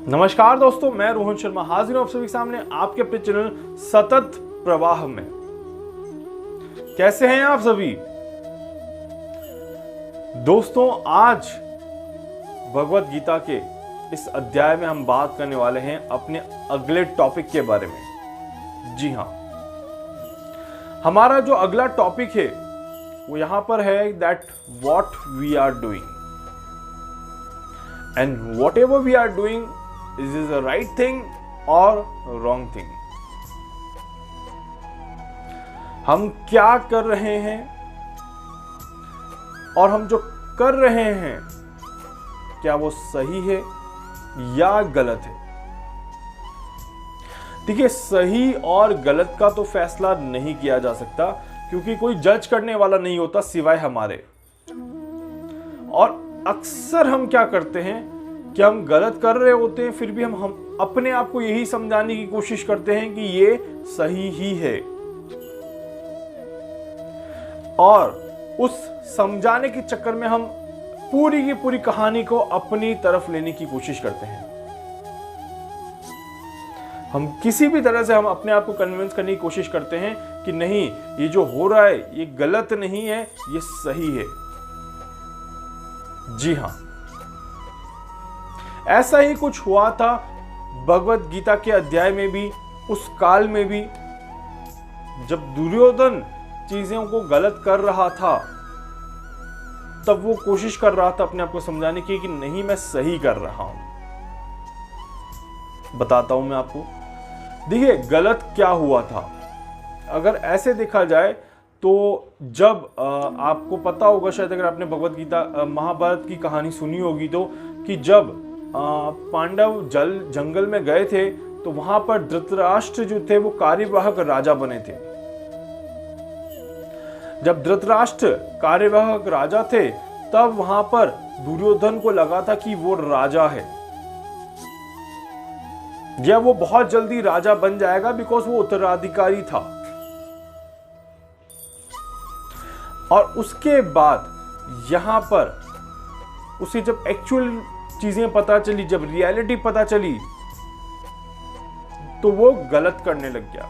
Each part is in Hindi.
नमस्कार दोस्तों, मैं रोहन शर्मा हाजिर हूं आप सभी के सामने आपके अपने चैनल सतत प्रवाह में। कैसे हैं आप सभी दोस्तों? आज भगवत गीता के इस अध्याय में हम बात करने वाले हैं अपने अगले टॉपिक के बारे में। जी हां, हमारा जो अगला टॉपिक है वो यहां पर है that what we are doing and whatever we are doing, is this the right thing or wrong thing? हम क्या कर रहे हैं और हम जो कर रहे हैं क्या वो सही है या गलत है? देखिए, सही और गलत का तो फैसला नहीं किया जा सकता क्योंकि कोई जज करने वाला नहीं होता सिवाय हमारे। और अक्सर हम क्या करते हैं कि हम गलत कर रहे होते हैं, फिर भी हम अपने आप को यही समझाने की कोशिश करते हैं कि ये सही ही है, और उस समझाने के चक्कर में हम पूरी की पूरी कहानी को अपनी तरफ लेने की कोशिश करते हैं। हम किसी भी तरह से हम अपने आप को कन्विंस करने की कोशिश करते हैं कि नहीं, ये जो हो रहा है ये गलत नहीं है, ये सही है। जी हां, ऐसा ही कुछ हुआ था भगवत गीता के अध्याय में भी, उस काल में भी, जब दुर्योधन चीजों को गलत कर रहा था तब वो कोशिश कर रहा था अपने आप को समझाने की कि नहीं, मैं सही कर रहा हूं। बताता हूं मैं आपको। देखिए, गलत क्या हुआ था अगर ऐसे देखा जाए तो जब आपको पता होगा, शायद अगर आपने भगवत गीता महाभारत की कहानी सुनी होगी तो, कि जब पांडव जंगल में गए थे तो वहां पर धृतराष्ट्र जो थे वो कार्यवाहक राजा बने थे। जब धृतराष्ट्र कार्यवाहक राजा थे तब वहां पर दुर्योधन को लगा था कि वो राजा है या वो बहुत जल्दी राजा बन जाएगा बिकॉज वो उत्तराधिकारी था। और उसके बाद यहां पर उसे जब एक्चुअल चीजें पता चली, जब रियलिटी पता चली, तो वो गलत करने लग गया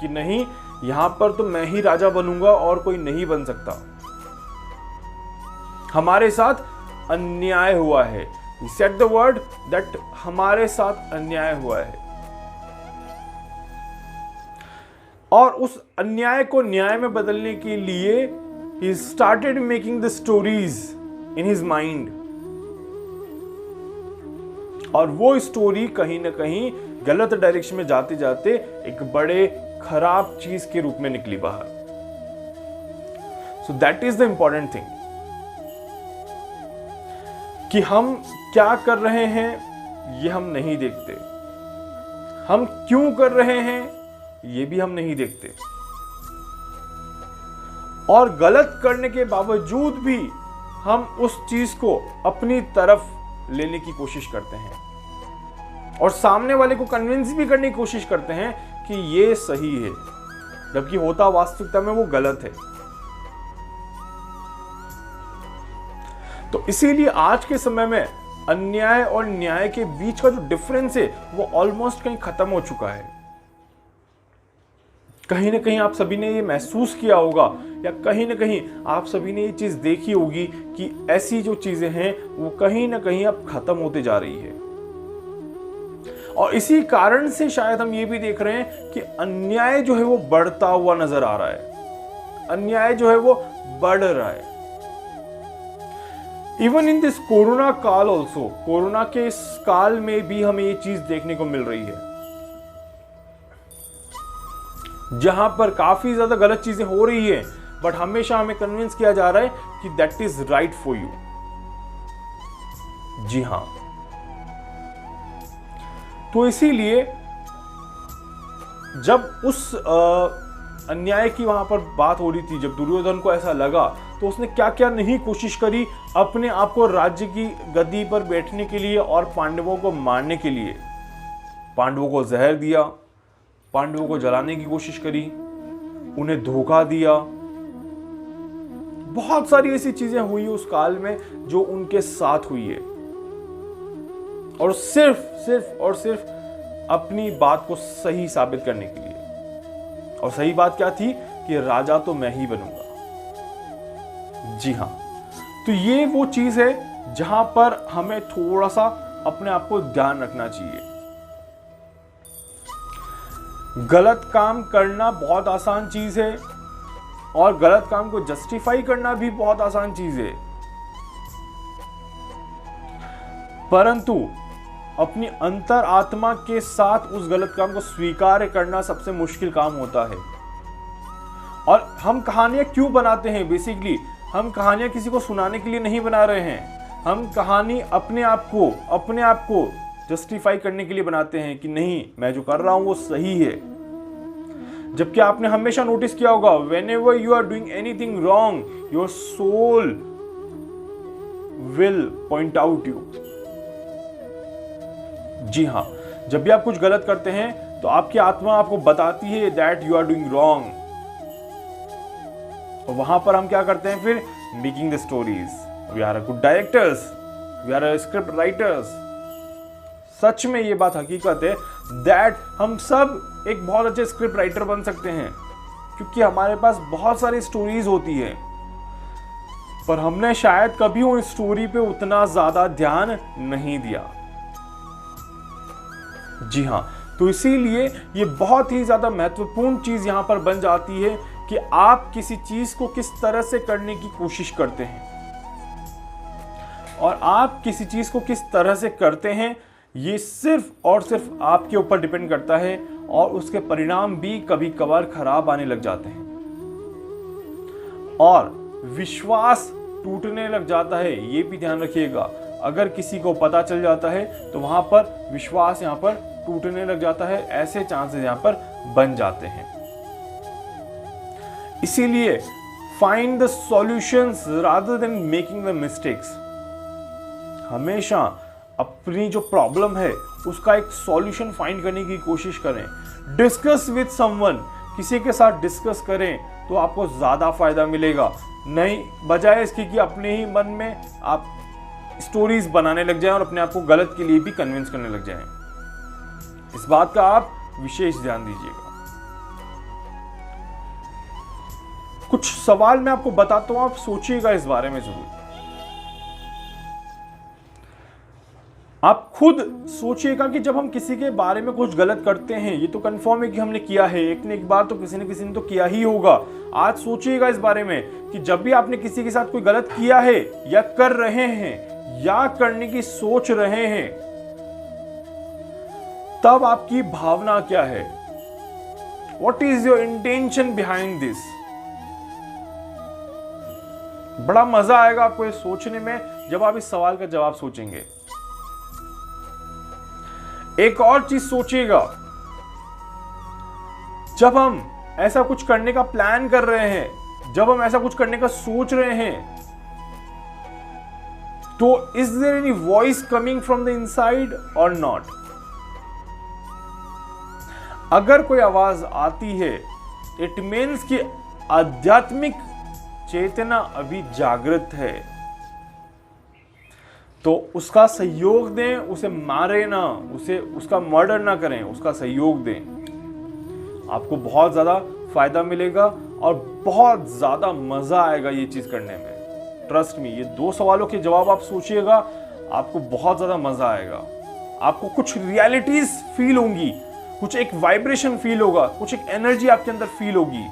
कि नहीं, यहां पर तो मैं ही राजा बनूंगा और कोई नहीं बन सकता। हमारे साथ अन्याय हुआ है। He said the word that हमारे साथ अन्याय हुआ है। और उस अन्याय को न्याय में बदलने के लिए he started making the stories in his mind। और वो स्टोरी कहीं ना कहीं गलत डायरेक्शन में जाते जाते एक बड़े खराब चीज के रूप में निकली बाहर। So that is the important thing कि हम क्या कर रहे हैं ये हम नहीं देखते, हम क्यों कर रहे हैं ये भी हम नहीं देखते, और गलत करने के बावजूद भी हम उस चीज को अपनी तरफ लेने की कोशिश करते हैं और सामने वाले को कन्विंस भी करने की कोशिश करते हैं कि ये सही है, जबकि होता वास्तविकता में वो गलत है। तो इसीलिए आज के समय में अन्याय और न्याय के बीच का जो डिफरेंस है वो ऑलमोस्ट कहीं खत्म हो चुका है। कहीं ना कहीं आप सभी ने ये महसूस किया होगा या कहीं ना कहीं आप सभी ने ये चीज देखी होगी कि ऐसी जो चीजें हैं वो कहीं ना कहीं अब खत्म होते जा रही है। और इसी कारण से शायद हम ये भी देख रहे हैं कि अन्याय जो है वो बढ़ता हुआ नजर आ रहा है, अन्याय जो है वो बढ़ रहा है। इवन इन दिस कोरोना काल ऑल्सो, कोरोना के इस काल में भी हमें ये चीज देखने को मिल रही है, जहां पर काफी ज्यादा गलत चीजें हो रही है, बट हमेशा हमें कन्विंस किया जा रहा है कि that is right for you. जी हां, तो इसीलिए जब उस अन्याय की वहां पर बात हो रही थी, जब दुर्योधन को ऐसा लगा तो उसने क्या क्या नहीं कोशिश करी अपने आप को राज्य की गद्दी पर बैठने के लिए और पांडवों को मारने के लिए। पांडवों को जहर दिया, पांडवों को जलाने की कोशिश करी, उन्हें धोखा दिया, बहुत सारी ऐसी चीजें हुई उस काल में जो उनके साथ हुई है, और सिर्फ अपनी बात को सही साबित करने के लिए। और सही बात क्या थी कि राजा तो मैं ही बनूंगा। जी हां, तो ये वो चीज है जहां पर हमें थोड़ा सा अपने आप को ध्यान रखना चाहिए। गलत काम करना बहुत आसान चीज है और गलत काम को जस्टिफाई करना भी बहुत आसान चीज है, परंतु अपनी अंतर आत्मा के साथ उस गलत काम को स्वीकार करना सबसे मुश्किल काम होता है। और हम कहानियां क्यों बनाते हैं? बेसिकली हम कहानियां किसी को सुनाने के लिए नहीं बना रहे हैं, हम कहानी अपने आप को जस्टिफाई करने के लिए बनाते हैं कि नहीं, मैं जो कर रहा हूं वो सही है। जबकि आपने हमेशा नोटिस किया होगा, whenever you are doing anything wrong, your soul will point out you। जी हां, जब भी आप कुछ गलत करते हैं तो आपकी आत्मा आपको बताती है that you are doing wrong। और वहां पर हम क्या करते हैं फिर? Making the stories. We are good directors, we are script writers. सच में ये बात हकीकत है दैट हम सब एक बहुत अच्छे स्क्रिप्ट राइटर बन सकते हैं, क्योंकि हमारे पास बहुत सारी स्टोरीज होती है, पर हमने शायद कभी उन स्टोरी पे उतना ज्यादा ध्यान नहीं दिया। जी हां, तो इसीलिए ये बहुत ही ज्यादा महत्वपूर्ण चीज यहां पर बन जाती है कि आप किसी चीज को किस तरह से करने की कोशिश करते हैं, और आप किसी चीज को किस तरह से करते हैं ये सिर्फ और सिर्फ आपके ऊपर डिपेंड करता है, और उसके परिणाम भी कभी कभार खराब आने लग जाते हैं और विश्वास टूटने लग जाता है। ये भी ध्यान रखिएगा, अगर किसी को पता चल जाता है तो वहां पर विश्वास यहां पर टूटने लग जाता है, ऐसे चांसेस यहां पर बन जाते हैं। इसीलिए find the solutions rather than making the mistakes. हमेशा अपनी जो प्रॉब्लम है उसका एक सॉल्यूशन फाइंड करने की कोशिश करें। डिस्कस विद समवन, किसी के साथ डिस्कस करें तो आपको ज्यादा फायदा मिलेगा, नहीं बजाय इसके कि अपने ही मन में आप स्टोरीज बनाने लग जाएं और अपने आप को गलत के लिए भी कन्विंस करने लग जाएं। इस बात का आप विशेष ध्यान दीजिएगा। कुछ सवाल मैं आपको बताता हूं, आप सोचिएगा इस बारे में जरूर। आप खुद सोचिएगा कि जब हम किसी के बारे में कुछ गलत करते हैं, ये तो कंफर्म है कि हमने किया है, एक ने एक बार तो किसी ने तो किया ही होगा। आज सोचिएगा इस बारे में कि जब भी आपने किसी के साथ कोई गलत किया है या कर रहे हैं या करने की सोच रहे हैं, तब आपकी भावना क्या है? What is your intention behind this? बड़ा मजा आएगा आपको ये सोचने में जब आप इस सवाल का जवाब सोचेंगे। एक और चीज सोचिएगा, जब हम ऐसा कुछ करने का प्लान कर रहे हैं, जब हम ऐसा कुछ करने का सोच रहे हैं, तो is there any voice coming from the inside और नॉट? अगर कोई आवाज आती है, इट मीन्स कि आध्यात्मिक चेतना अभी जागृत है, तो उसका सहयोग दें, उसे मारे ना, उसका मर्डर ना करें, उसका सहयोग दें। आपको बहुत ज्यादा फायदा मिलेगा और बहुत ज्यादा मजा आएगा ये चीज करने में। ट्रस्ट मी, ये दो सवालों के जवाब आप सोचिएगा, आपको बहुत ज्यादा मजा आएगा। आपको कुछ रियलिटीज फील होंगी, कुछ एक वाइब्रेशन फील होगा, कुछ एक एनर्जी आपके अंदर फील होगी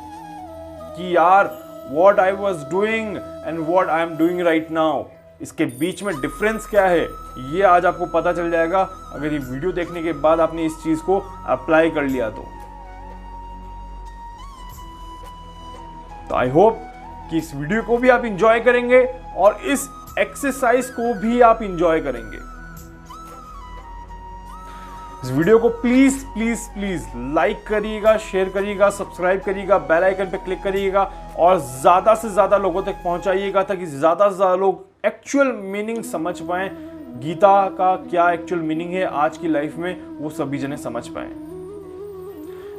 कि यार what I was doing and what I am doing right now, इसके बीच में डिफरेंस क्या है, ये आज आपको पता चल जाएगा अगर ये वीडियो देखने के बाद आपने इस चीज को अप्लाई कर लिया तो। आई होप कि इस वीडियो को भी आप इंजॉय करेंगे और इस एक्सरसाइज को भी आप इंजॉय करेंगे। इस वीडियो को प्लीज प्लीज प्लीज लाइक करिएगा, शेयर करिएगा, सब्सक्राइब करिएगा, बेल आइकन पे क्लिक करिएगा और ज्यादा से ज्यादा लोगों तक पहुंचाइएगा ताकि ज्यादा से ज्यादा लोग एक्चुअल मीनिंग समझ पाएं। गीता का क्या एक्चुअल मीनिंग है आज की लाइफ में, वो सभी जने समझ पाएं।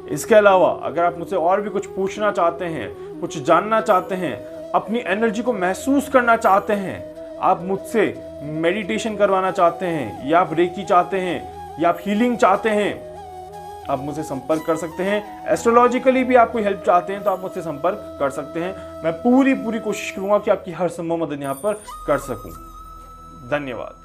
इसके अलावा अगर आप मुझसे और भी कुछ पूछना चाहते हैं, कुछ जानना चाहते हैं, अपनी एनर्जी को महसूस करना चाहते हैं, आप मुझसे मेडिटेशन करवाना चाहते हैं, या आप रेकी चाहते हैं, या आप हीलिंग चाहते हैं, आप मुझसे संपर्क कर सकते हैं। एस्ट्रोलॉजिकली भी आप कोई हेल्प चाहते हैं तो आप मुझसे संपर्क कर सकते हैं। मैं पूरी कोशिश करूंगा कि आपकी हर संभव मदद यहां पर कर सकूं। धन्यवाद।